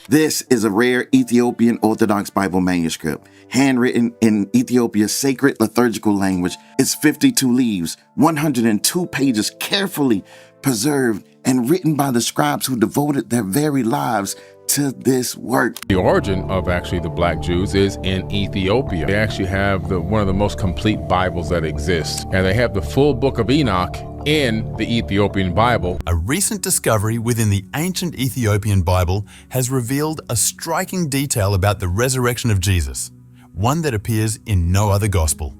This is a rare Ethiopian Orthodox Bible manuscript, handwritten in Ethiopia's sacred liturgical language. It's 52 leaves, 102 pages, carefully preserved and written by the scribes who devoted their very lives to this work. The origin of actually the Black Jews is in Ethiopia. They actually have one of the most complete Bibles that exists, and they have the full book of Enoch in the Ethiopian Bible. A recent discovery within the ancient Ethiopian Bible has revealed a striking detail about the resurrection of Jesus, one that appears in no other gospel.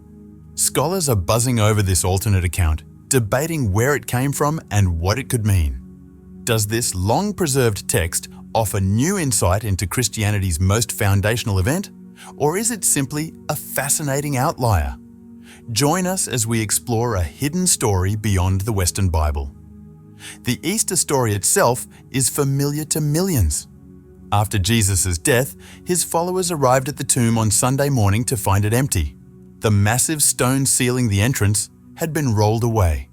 Scholars are buzzing over this alternate account, debating where it came from and what it could mean. Does this long-preserved text offer new insight into Christianity's most foundational event, or is it simply a fascinating outlier? Join us as we explore a hidden story beyond the Western Bible. The Easter story itself is familiar to millions. After Jesus' death, his followers arrived at the tomb on Sunday morning to find it empty. The massive stone sealing the entrance had been rolled away.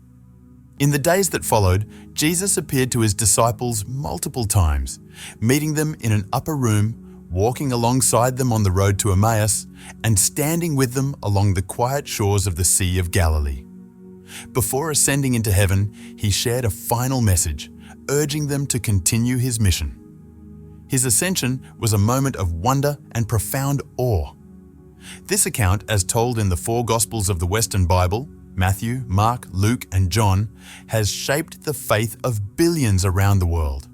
In the days that followed, Jesus appeared to his disciples multiple times, meeting them in an upper room, walking alongside them on the road to Emmaus, and standing with them along the quiet shores of the Sea of Galilee. Before ascending into heaven, he shared a final message, urging them to continue his mission. His ascension was a moment of wonder and profound awe. This account, as told in the four Gospels of the Western Bible, Matthew, Mark, Luke, and John, has shaped the faith of billions around the world.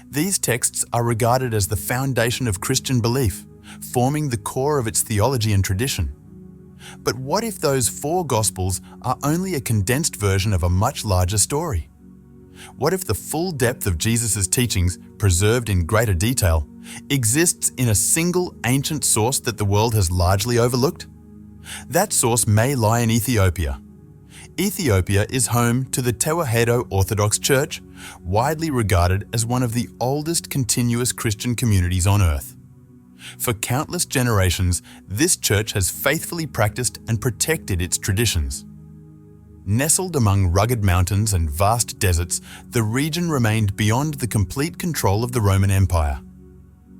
These texts are regarded as the foundation of Christian belief, forming the core of its theology and tradition. But what if those four Gospels are only a condensed version of a much larger story? What if the full depth of Jesus' teachings, preserved in greater detail, exists in a single ancient source that the world has largely overlooked? That source may lie in Ethiopia. Ethiopia is home to the Tewahedo Orthodox Church, widely regarded as one of the oldest continuous Christian communities on earth. For countless generations, this church has faithfully practiced and protected its traditions. Nestled among rugged mountains and vast deserts, the region remained beyond the complete control of the Roman Empire.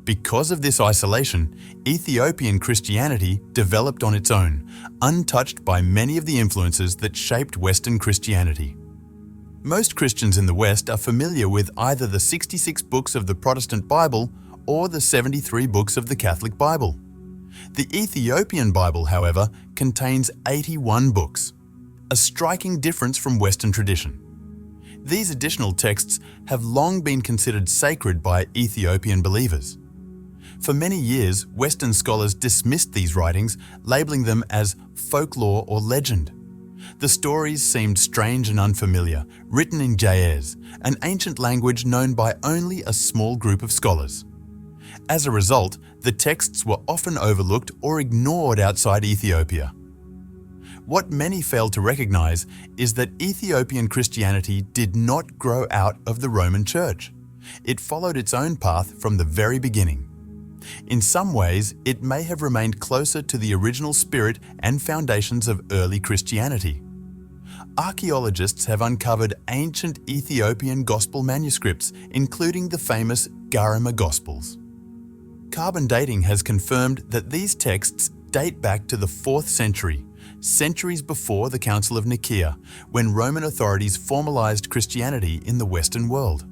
Because of this isolation, Ethiopian Christianity developed on its own, untouched by many of the influences that shaped Western Christianity. Most Christians in the West are familiar with either the 66 books of the Protestant Bible or the 73 books of the Catholic Bible. The Ethiopian Bible, however, contains 81 books, a striking difference from Western tradition. These additional texts have long been considered sacred by Ethiopian believers. For many years, Western scholars dismissed these writings, labeling them as folklore or legend. The stories seemed strange and unfamiliar, written in Ge'ez, an ancient language known by only a small group of scholars. As a result, the texts were often overlooked or ignored outside Ethiopia. What many failed to recognize is that Ethiopian Christianity did not grow out of the Roman Church. It followed its own path from the very beginning. In some ways, it may have remained closer to the original spirit and foundations of early Christianity. Archaeologists have uncovered ancient Ethiopian Gospel manuscripts, including the famous Garima Gospels. Carbon dating has confirmed that these texts date back to the 4th century, centuries before the Council of Nicaea, when Roman authorities formalized Christianity in the Western world.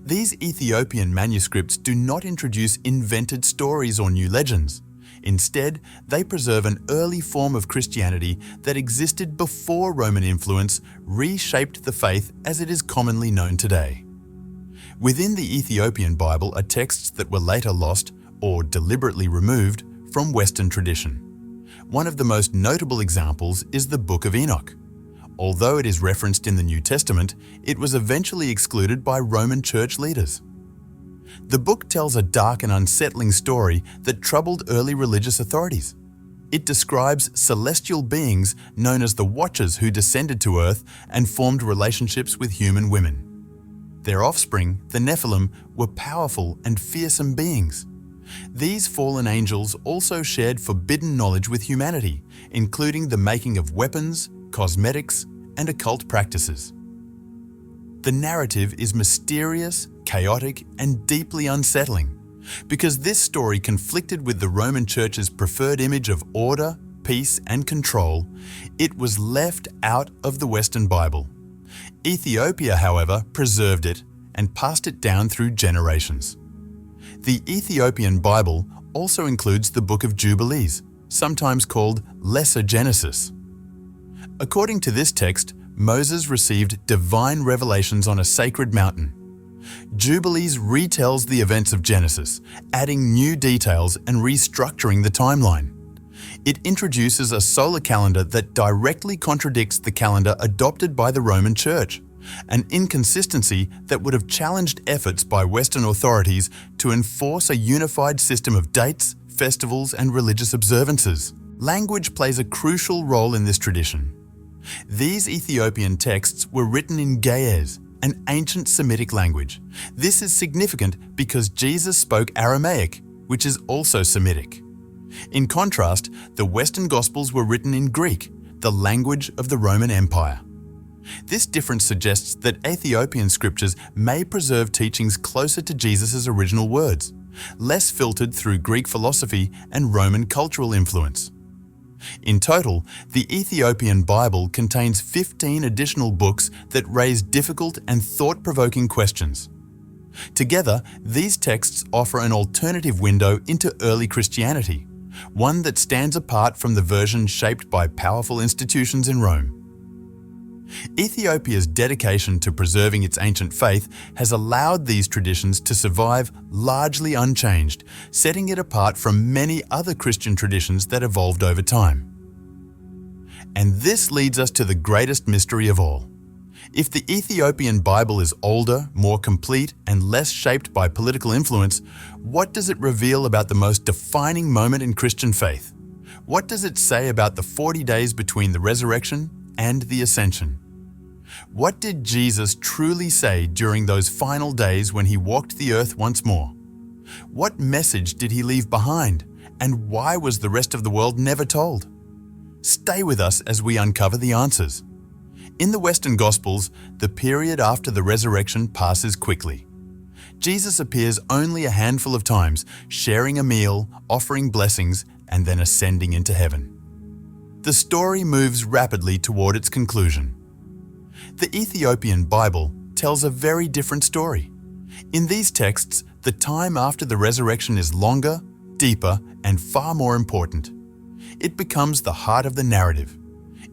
These Ethiopian manuscripts do not introduce invented stories or new legends. Instead, they preserve an early form of Christianity that existed before Roman influence reshaped the faith as it is commonly known today. Within the Ethiopian Bible are texts that were later lost or deliberately removed from Western tradition. One of the most notable examples is the Book of Enoch. Although it is referenced in the New Testament, it was eventually excluded by Roman church leaders. The book tells a dark and unsettling story that troubled early religious authorities. It describes celestial beings known as the Watchers who descended to earth and formed relationships with human women. Their offspring, the Nephilim, were powerful and fearsome beings. These fallen angels also shared forbidden knowledge with humanity, including the making of weapons, cosmetics, and occult practices. The narrative is mysterious, chaotic, and deeply unsettling, Because this story conflicted with the Roman Church's preferred image of order, peace, and control, it was left out of the Western Bible. Ethiopia, however, preserved it and passed it down through generations. The Ethiopian Bible also includes the Book of Jubilees, sometimes called Lesser Genesis. According to this text, Moses received divine revelations on a sacred mountain. Jubilees retells the events of Genesis, adding new details and restructuring the timeline. It introduces a solar calendar that directly contradicts the calendar adopted by the Roman Church, an inconsistency that would have challenged efforts by Western authorities to enforce a unified system of dates, festivals, and religious observances. Language plays a crucial role in this tradition. These Ethiopian texts were written in Ge'ez, an ancient Semitic language. This is significant because Jesus spoke Aramaic, which is also Semitic. In contrast, the Western Gospels were written in Greek, the language of the Roman Empire. This difference suggests that Ethiopian scriptures may preserve teachings closer to Jesus' original words, less filtered through Greek philosophy and Roman cultural influence. In total, the Ethiopian Bible contains 15 additional books that raise difficult and thought-provoking questions. Together, these texts offer an alternative window into early Christianity, one that stands apart from the version shaped by powerful institutions in Rome. Ethiopia's dedication to preserving its ancient faith has allowed these traditions to survive largely unchanged, setting it apart from many other Christian traditions that evolved over time. And this leads us to the greatest mystery of all. If the Ethiopian Bible is older, more complete, and less shaped by political influence, what does it reveal about the most defining moment in Christian faith? What does it say about the 40 days between the resurrection and the ascension? What did Jesus truly say during those final days when he walked the earth once more? What message did he leave behind, and why was the rest of the world never told? Stay with us as we uncover the answers. In the Western Gospels, the period after the resurrection passes quickly. Jesus appears only a handful of times, sharing a meal, offering blessings, and then ascending into heaven. The story moves rapidly toward its conclusion. The Ethiopian Bible tells a very different story. In these texts, the time after the resurrection is longer, deeper, and far more important. It becomes the heart of the narrative.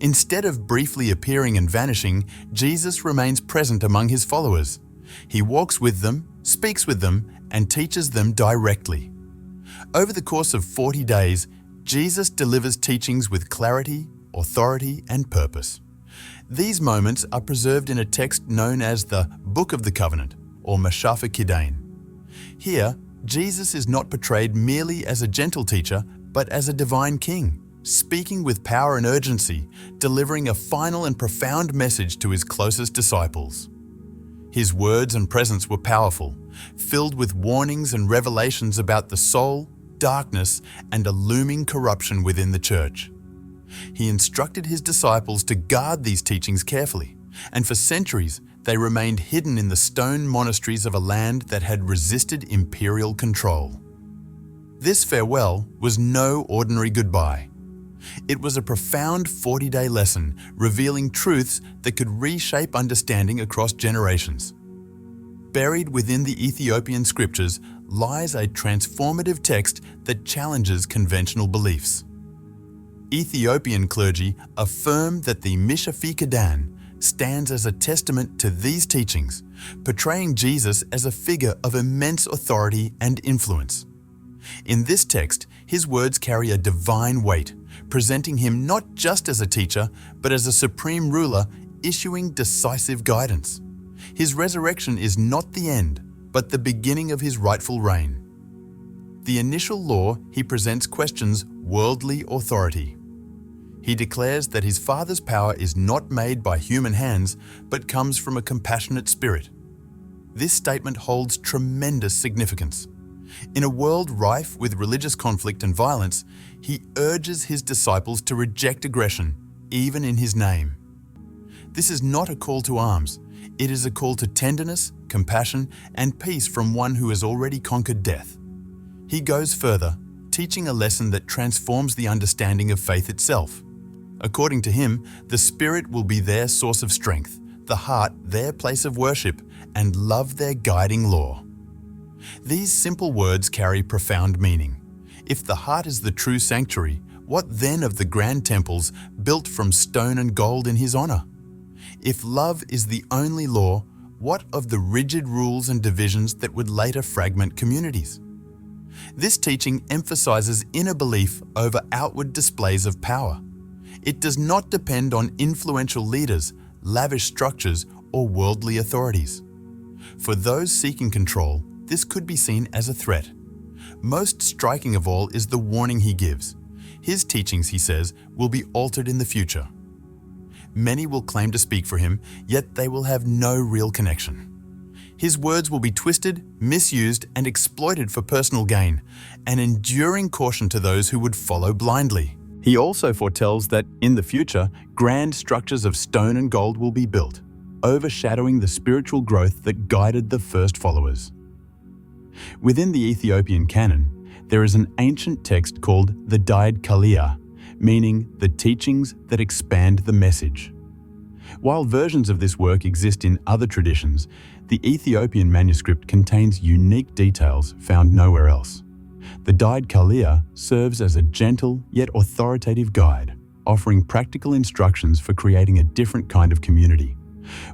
Instead of briefly appearing and vanishing, Jesus remains present among his followers. He walks with them, speaks with them, and teaches them directly. Over the course of 40 days, Jesus delivers teachings with clarity, authority, and purpose. These moments are preserved in a text known as the Book of the Covenant, or Mashafa Kidain. Here, Jesus is not portrayed merely as a gentle teacher, but as a divine king, speaking with power and urgency, delivering a final and profound message to his closest disciples. His words and presence were powerful, filled with warnings and revelations about the soul, darkness, and a looming corruption within the church. He instructed his disciples to guard these teachings carefully, and for centuries they remained hidden in the stone monasteries of a land that had resisted imperial control. This farewell was no ordinary goodbye. It was a profound 40-day lesson revealing truths that could reshape understanding across generations. Buried within the Ethiopian scriptures lies a transformative text that challenges conventional beliefs. Ethiopian clergy affirm that the Mishafi Kedan stands as a testament to these teachings, portraying Jesus as a figure of immense authority and influence. In this text, his words carry a divine weight, presenting him not just as a teacher, but as a supreme ruler issuing decisive guidance. His resurrection is not the end, but the beginning of his rightful reign. The initial law he presents questions worldly authority. He declares that his Father's power is not made by human hands, but comes from a compassionate spirit. This statement holds tremendous significance. In a world rife with religious conflict and violence, he urges his disciples to reject aggression, even in his name. This is not a call to arms. It is a call to tenderness, compassion, and peace from one who has already conquered death. He goes further, teaching a lesson that transforms the understanding of faith itself. According to him, the Spirit will be their source of strength, the heart their place of worship, and love their guiding law. These simple words carry profound meaning. If the heart is the true sanctuary, what then of the grand temples built from stone and gold in his honor? If love is the only law, what of the rigid rules and divisions that would later fragment communities? This teaching emphasizes inner belief over outward displays of power. It does not depend on influential leaders, lavish structures, or worldly authorities. For those seeking control, this could be seen as a threat. Most striking of all is the warning he gives. His teachings, he says, will be altered in the future. Many will claim to speak for him, yet they will have no real connection. His words will be twisted, misused, and exploited for personal gain, an enduring caution to those who would follow blindly. He also foretells that, in the future, grand structures of stone and gold will be built, overshadowing the spiritual growth that guided the first followers. Within the Ethiopian canon, there is an ancient text called the dynasty, meaning the teachings that expand the message. While versions of this work exist in other traditions, the Ethiopian manuscript contains unique details found nowhere else. The dynasty serves as a gentle yet authoritative guide, offering practical instructions for creating a different kind of community,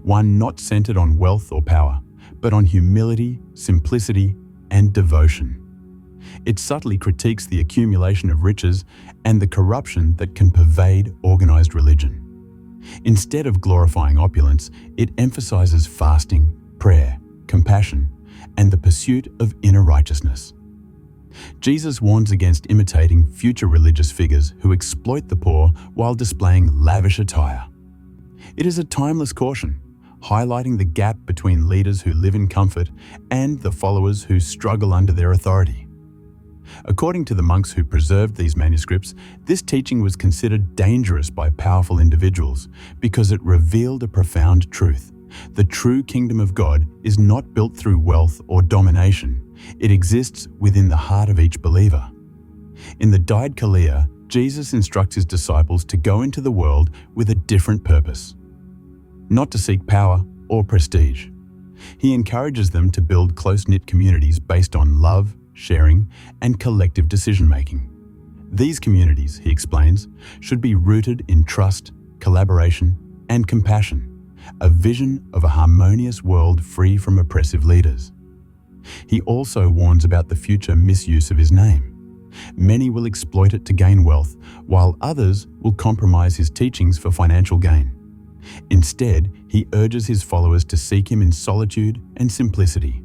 one not centered on wealth or power, but on humility, simplicity, and devotion. It subtly critiques the accumulation of riches and the corruption that can pervade organized religion. Instead of glorifying opulence, it emphasizes fasting, prayer, compassion, and the pursuit of inner righteousness. Jesus warns against imitating future religious figures who exploit the poor while displaying lavish attire. It is a timeless caution, highlighting the gap between leaders who live in comfort and the followers who struggle under their authority. According to the monks who preserved these manuscripts, this teaching was considered dangerous by powerful individuals because it revealed a profound truth. The true kingdom of God is not built through wealth or domination. It exists within the heart of each believer. In the dynasty, Jesus instructs his disciples to go into the world with a different purpose, not to seek power or prestige. He encourages them to build close-knit communities based on love, sharing, and collective decision-making. These communities, he explains, should be rooted in trust, collaboration, and compassion, a vision of a harmonious world free from oppressive leaders. He also warns about the future misuse of his name. Many will exploit it to gain wealth, while others will compromise his teachings for financial gain. Instead, he urges his followers to seek him in solitude and simplicity.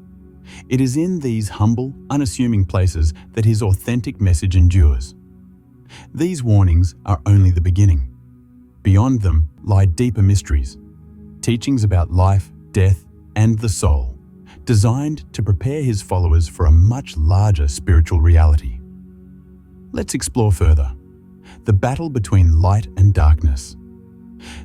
It is in these humble, unassuming places that his authentic message endures. These warnings are only the beginning. Beyond them lie deeper mysteries, teachings about life, death, and the soul, designed to prepare his followers for a much larger spiritual reality. Let's explore further. The battle between light and darkness.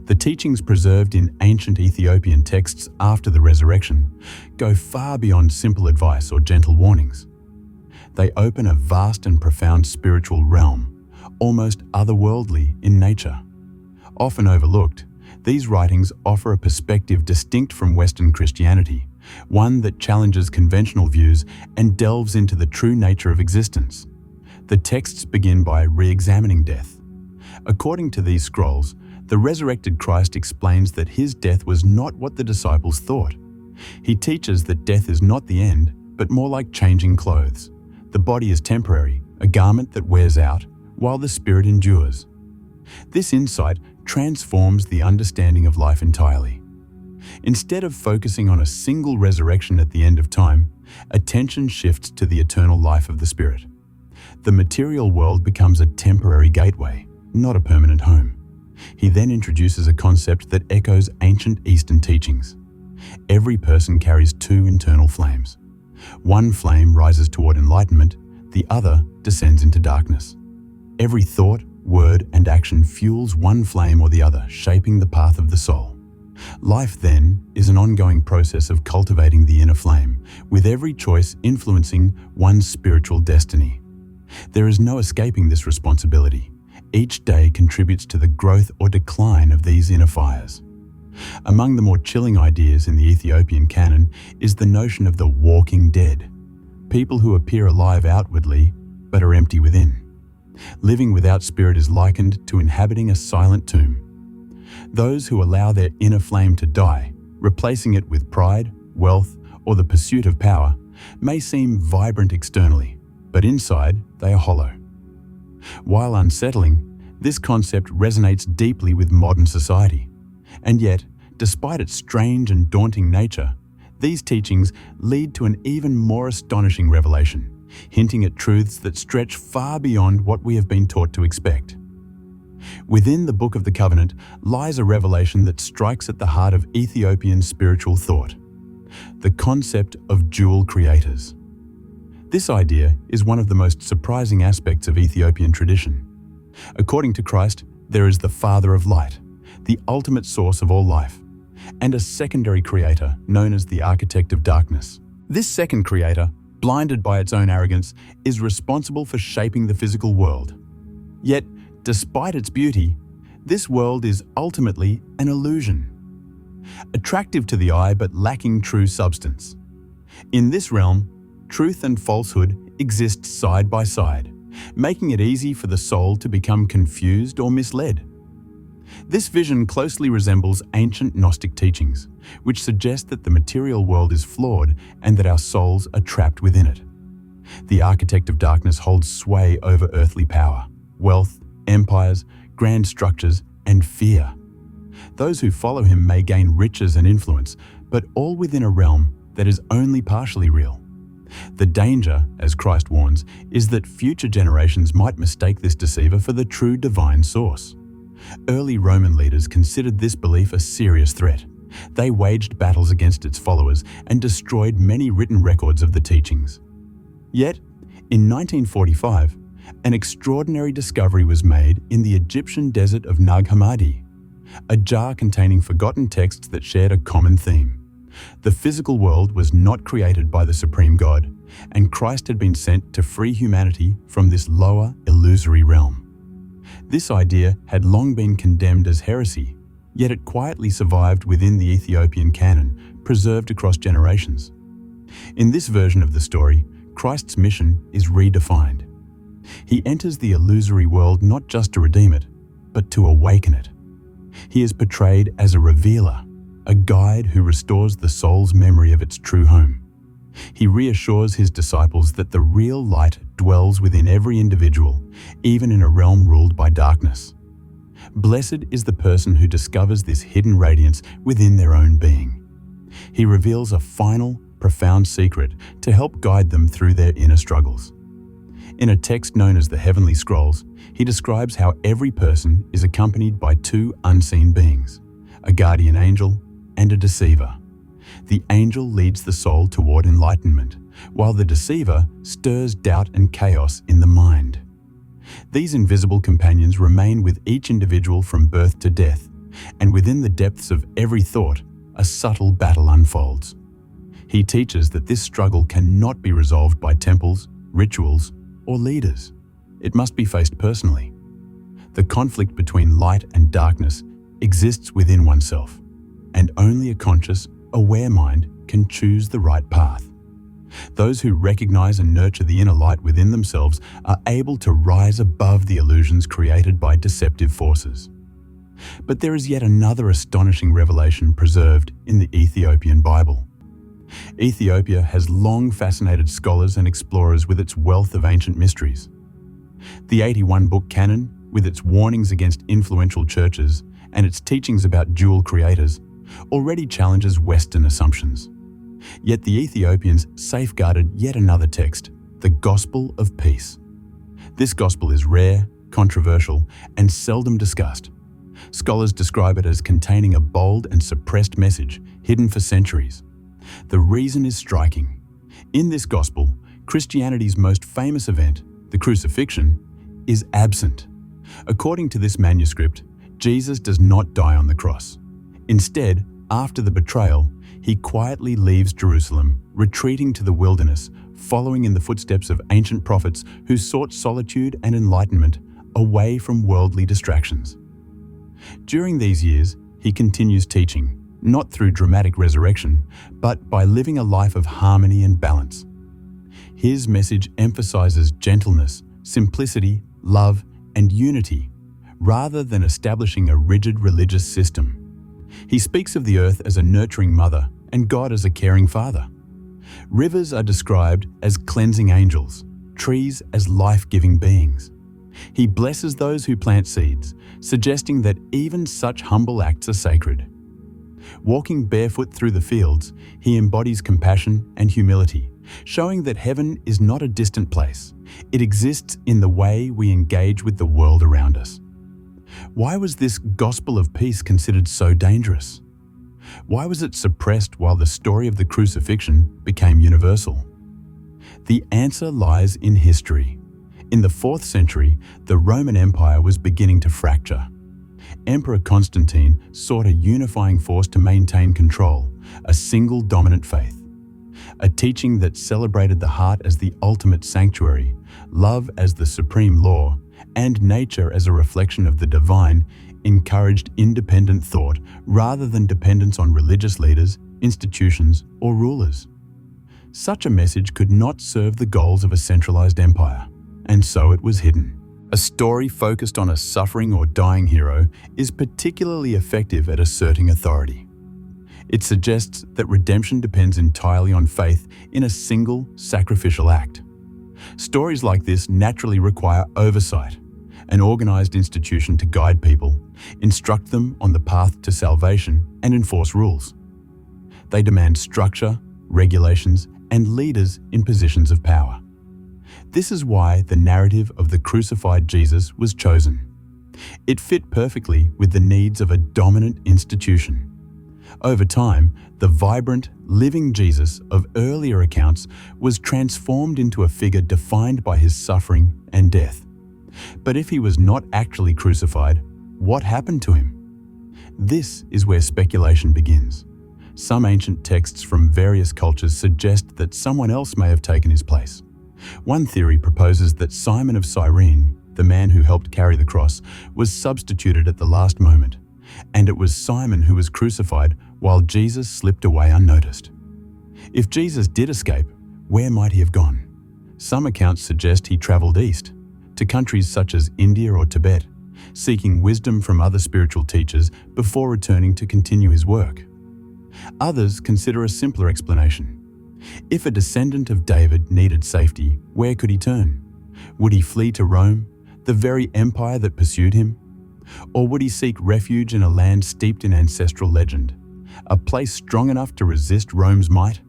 The teachings preserved in ancient Ethiopian texts after the resurrection go far beyond simple advice or gentle warnings. They open a vast and profound spiritual realm, almost otherworldly in nature. Often overlooked, these writings offer a perspective distinct from Western Christianity, one that challenges conventional views and delves into the true nature of existence. The texts begin by re-examining death. According to these scrolls, the resurrected Christ explains that his death was not what the disciples thought. He teaches that death is not the end, but more like changing clothes. The body is temporary, a garment that wears out, while the spirit endures. This insight transforms the understanding of life entirely. Instead of focusing on a single resurrection at the end of time, attention shifts to the eternal life of the spirit. The material world becomes a temporary gateway, not a permanent home. He then introduces a concept that echoes ancient Eastern teachings. Every person carries two internal flames. One flame rises toward enlightenment, the other descends into darkness. Every thought, word, and action fuels one flame or the other, shaping the path of the soul. Life, then, is an ongoing process of cultivating the inner flame, with every choice influencing one's spiritual destiny. There is no escaping this responsibility. Each day contributes to the growth or decline of these inner fires. Among the more chilling ideas in the Ethiopian canon is the notion of the walking dead, people who appear alive outwardly but are empty within. Living without spirit is likened to inhabiting a silent tomb. Those who allow their inner flame to die, replacing it with pride, wealth, or the pursuit of power, may seem vibrant externally, but inside they are hollow. While unsettling, this concept resonates deeply with modern society. And yet, despite its strange and daunting nature, these teachings lead to an even more astonishing revelation, hinting at truths that stretch far beyond what we have been taught to expect. Within the Book of the Covenant lies a revelation that strikes at the heart of Ethiopian spiritual thought: the concept of dual creators. This idea is one of the most surprising aspects of Ethiopian tradition. According to Christ, there is the Father of light, the ultimate source of all life, and a secondary creator known as the architect of darkness. This second creator, blinded by its own arrogance, is responsible for shaping the physical world. Yet, despite its beauty, this world is ultimately an illusion, attractive to the eye but lacking true substance. In this realm, truth and falsehood exist side by side, making it easy for the soul to become confused or misled. This vision closely resembles ancient Gnostic teachings, which suggest that the material world is flawed and that our souls are trapped within it. The architect of darkness holds sway over earthly power, wealth, empires, grand structures, and fear. Those who follow him may gain riches and influence, but all within a realm that is only partially real. The danger, as Christ warns, is that future generations might mistake this deceiver for the true divine source. Early Roman leaders considered this belief a serious threat. They waged battles against its followers and destroyed many written records of the teachings. Yet, in 1945, an extraordinary discovery was made in the Egyptian desert of Nag Hammadi, a jar containing forgotten texts that shared a common theme. The physical world was not created by the Supreme God, and Christ had been sent to free humanity from this lower, illusory realm. This idea had long been condemned as heresy, yet it quietly survived within the Ethiopian canon, preserved across generations. In this version of the story, Christ's mission is redefined. He enters the illusory world not just to redeem it, but to awaken it. He is portrayed as a revealer, a guide who restores the soul's memory of its true home. He reassures his disciples that the real light dwells within every individual, even in a realm ruled by darkness. Blessed is the person who discovers this hidden radiance within their own being. He reveals a final, profound secret to help guide them through their inner struggles. In a text known as the Heavenly Scrolls, he describes how every person is accompanied by two unseen beings, a guardian angel and a deceiver. The angel leads the soul toward enlightenment, while the deceiver stirs doubt and chaos in the mind. These invisible companions remain with each individual from birth to death, and within the depths of every thought, a subtle battle unfolds. He teaches that this struggle cannot be resolved by temples, rituals, or leaders. It must be faced personally. The conflict between light and darkness exists within oneself, and only a conscious, aware mind can choose the right path. Those who recognize and nurture the inner light within themselves are able to rise above the illusions created by deceptive forces. But there is yet another astonishing revelation preserved in the Ethiopian Bible. Ethiopia has long fascinated scholars and explorers with its wealth of ancient mysteries. The 81-book canon, with its warnings against influential churches and its teachings about dual creators, already challenges Western assumptions. Yet the Ethiopians safeguarded yet another text, the Gospel of Peace. This gospel is rare, controversial, and seldom discussed. Scholars describe it as containing a bold and suppressed message hidden for centuries. The reason is striking. In this gospel, Christianity's most famous event, the crucifixion, is absent. According to this manuscript, Jesus does not die on the cross. Instead, after the betrayal, he quietly leaves Jerusalem, retreating to the wilderness, following in the footsteps of ancient prophets who sought solitude and enlightenment away from worldly distractions. During these years, he continues teaching, not through dramatic resurrection, but by living a life of harmony and balance. His message emphasizes gentleness, simplicity, love, and unity, rather than establishing a rigid religious system. He speaks of the earth as a nurturing mother and God as a caring father. Rivers are described as cleansing angels, trees as life-giving beings. He blesses those who plant seeds, suggesting that even such humble acts are sacred. Walking barefoot through the fields, he embodies compassion and humility, showing that heaven is not a distant place. It exists in the way we engage with the world around us. Why was this gospel of peace considered so dangerous? Why was it suppressed while the story of the crucifixion became universal? The answer lies in history. In the 4th century, the Roman Empire was beginning to fracture. Emperor Constantine sought a unifying force to maintain control, a single dominant faith. A teaching that celebrated the heart as the ultimate sanctuary, love as the supreme law, and nature as a reflection of the divine, encouraged independent thought rather than dependence on religious leaders, institutions, or rulers. Such a message could not serve the goals of a centralized empire, and so it was hidden. A story focused on a suffering or dying hero is particularly effective at asserting authority. It suggests that redemption depends entirely on faith in a single sacrificial act. Stories like this naturally require oversight, an organized institution to guide people, instruct them on the path to salvation, and enforce rules. They demand structure, regulations, and leaders in positions of power. This is why the narrative of the crucified Jesus was chosen. It fit perfectly with the needs of a dominant institution. Over time, the vibrant, living Jesus of earlier accounts was transformed into a figure defined by his suffering and death. But if he was not actually crucified, what happened to him? This is where speculation begins. Some ancient texts from various cultures suggest that someone else may have taken his place. One theory proposes that Simon of Cyrene, the man who helped carry the cross, was substituted at the last moment, and it was Simon who was crucified while Jesus slipped away unnoticed. If Jesus did escape, where might he have gone? Some accounts suggest he traveled east, to countries such as India or Tibet, seeking wisdom from other spiritual teachers before returning to continue his work. Others consider a simpler explanation. If a descendant of David needed safety, where could he turn? Would he flee to Rome, the very empire that pursued him? Or would he seek refuge in a land steeped in ancestral legend, a place strong enough to resist Rome's might?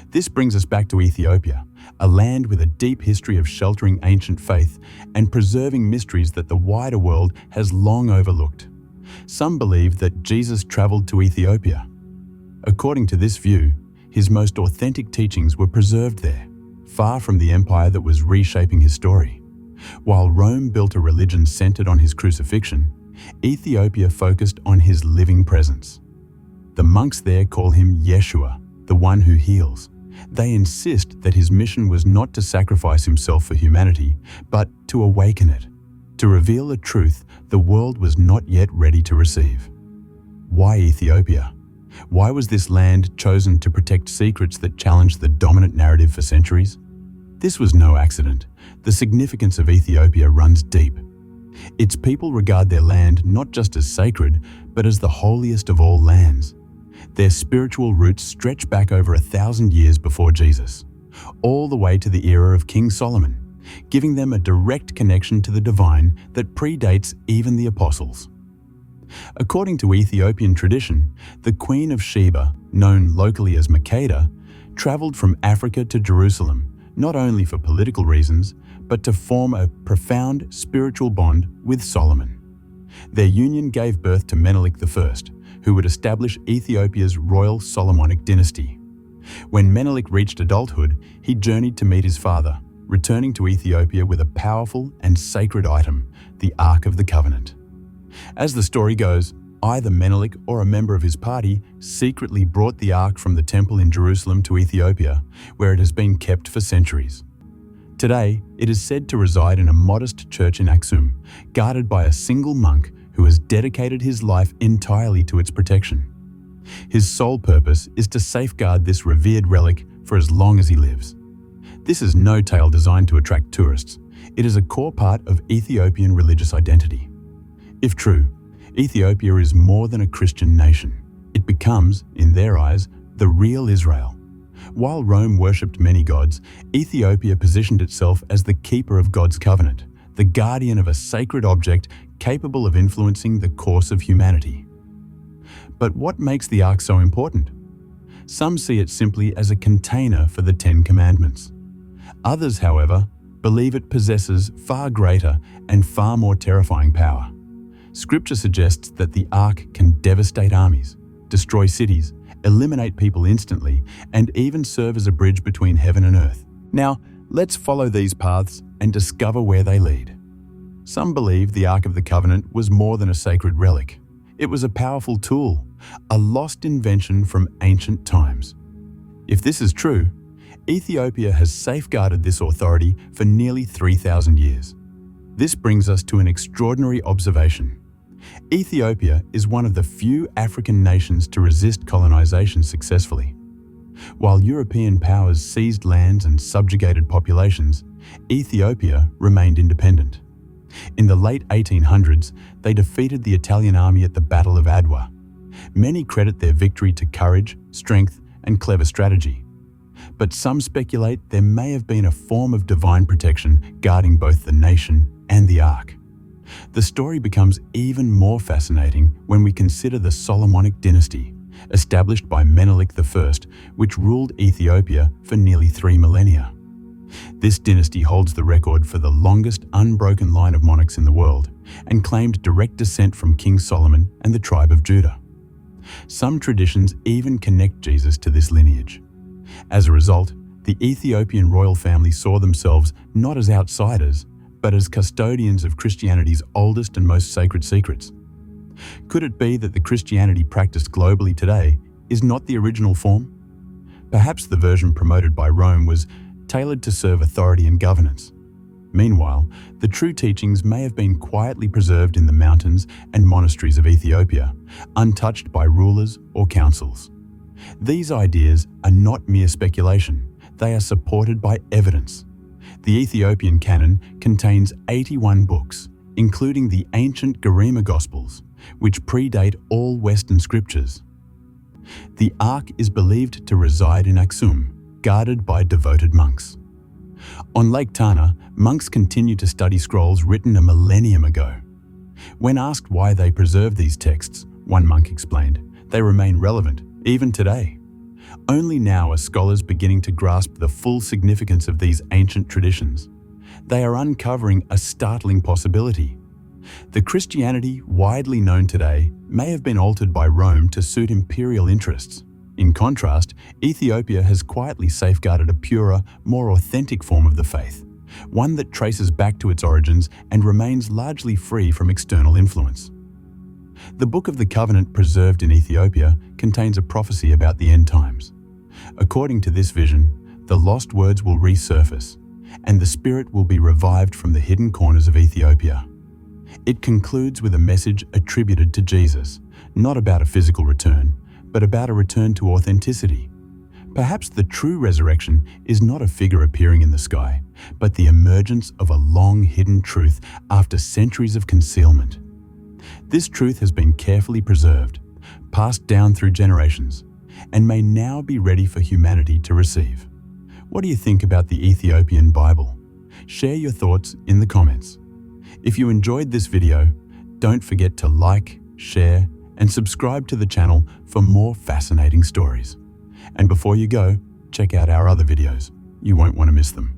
This brings us back to Ethiopia, a land with a deep history of sheltering ancient faith and preserving mysteries that the wider world has long overlooked. Some believe that Jesus traveled to Ethiopia. According to this view, his most authentic teachings were preserved there, far from the empire that was reshaping his story. While Rome built a religion centered on his crucifixion, Ethiopia focused on his living presence. The monks there call him Yeshua, the one who heals. They insist that his mission was not to sacrifice himself for humanity, but to awaken it, to reveal a truth the world was not yet ready to receive. Why Ethiopia? Why was this land chosen to protect secrets that challenged the dominant narrative for centuries? This was no accident. The significance of Ethiopia runs deep. Its people regard their land not just as sacred, but as the holiest of all lands. Their spiritual roots stretch back over 1,000 years before Jesus, all the way to the era of King Solomon, giving them a direct connection to the divine that predates even the apostles. According to Ethiopian tradition, the Queen of Sheba, known locally as Makeda, traveled from Africa to Jerusalem, not only for political reasons, but to form a profound spiritual bond with Solomon. Their union gave birth to Menelik I, who would establish Ethiopia's royal Solomonic dynasty. When Menelik reached adulthood, he journeyed to meet his father, returning to Ethiopia with a powerful and sacred item, the Ark of the Covenant. As the story goes, Either Menelik or a member of his party secretly brought the ark from the temple in Jerusalem to Ethiopia, where it has been kept for centuries. Today, it is said to reside in a modest church in Aksum, guarded by a single monk who has dedicated his life entirely to its protection. His sole purpose is to safeguard this revered relic for as long as he lives. This is no tale designed to attract tourists. It is a core part of Ethiopian religious identity. If true, Ethiopia is more than a Christian nation. It becomes, in their eyes, the real Israel. While Rome worshipped many gods, Ethiopia positioned itself as the keeper of God's covenant, the guardian of a sacred object capable of influencing the course of humanity. But what makes the Ark so important? Some see it simply as a container for the Ten Commandments. Others, however, believe it possesses far greater and far more terrifying power. Scripture suggests that the Ark can devastate armies, destroy cities, eliminate people instantly, and even serve as a bridge between heaven and earth. Now, let's follow these paths and discover where they lead. Some believe the Ark of the Covenant was more than a sacred relic. It was a powerful tool, a lost invention from ancient times. If this is true, Ethiopia has safeguarded this authority for nearly 3,000 years. This brings us to an extraordinary observation. Ethiopia is one of the few African nations to resist colonization successfully. While European powers seized lands and subjugated populations, Ethiopia remained independent. In the late 1800s, they defeated the Italian army at the Battle of Adwa. Many credit their victory to courage, strength, and clever strategy. But some speculate there may have been a form of divine protection guarding both the nation and the Ark. The story becomes even more fascinating when we consider the Solomonic dynasty, established by Menelik I, which ruled Ethiopia for nearly 3 millennia. This dynasty holds the record for the longest unbroken line of monarchs in the world and claimed direct descent from King Solomon and the tribe of Judah. Some traditions even connect Jesus to this lineage. As a result, the Ethiopian royal family saw themselves not as outsiders, but as custodians of Christianity's oldest and most sacred secrets. Could it be that the Christianity practiced globally today is not the original form? Perhaps the version promoted by Rome was tailored to serve authority and governance. Meanwhile, the true teachings may have been quietly preserved in the mountains and monasteries of Ethiopia, untouched by rulers or councils. These ideas are not mere speculation, they are supported by evidence. The Ethiopian canon contains 81 books, including the ancient Garima Gospels, which predate all Western scriptures. The Ark is believed to reside in Aksum, guarded by devoted monks. On Lake Tana, monks continue to study scrolls written a millennium ago. When asked why they preserve these texts, one monk explained, they remain relevant even today. Only now are scholars beginning to grasp the full significance of these ancient traditions. They are uncovering a startling possibility. The Christianity widely known today may have been altered by Rome to suit imperial interests. In contrast, Ethiopia has quietly safeguarded a purer, more authentic form of the faith, one that traces back to its origins and remains largely free from external influence. The Book of the Covenant preserved in Ethiopia contains a prophecy about the end times. According to this vision, the lost words will resurface, and the Spirit will be revived from the hidden corners of Ethiopia. It concludes with a message attributed to Jesus, not about a physical return, but about a return to authenticity. Perhaps the true resurrection is not a figure appearing in the sky, but the emergence of a long-hidden truth after centuries of concealment. This truth has been carefully preserved, passed down through generations, and may now be ready for humanity to receive. What do you think about the Ethiopian Bible? Share your thoughts in the comments. If you enjoyed this video, don't forget to like, share, and subscribe to the channel for more fascinating stories. And before you go, check out our other videos. You won't want to miss them.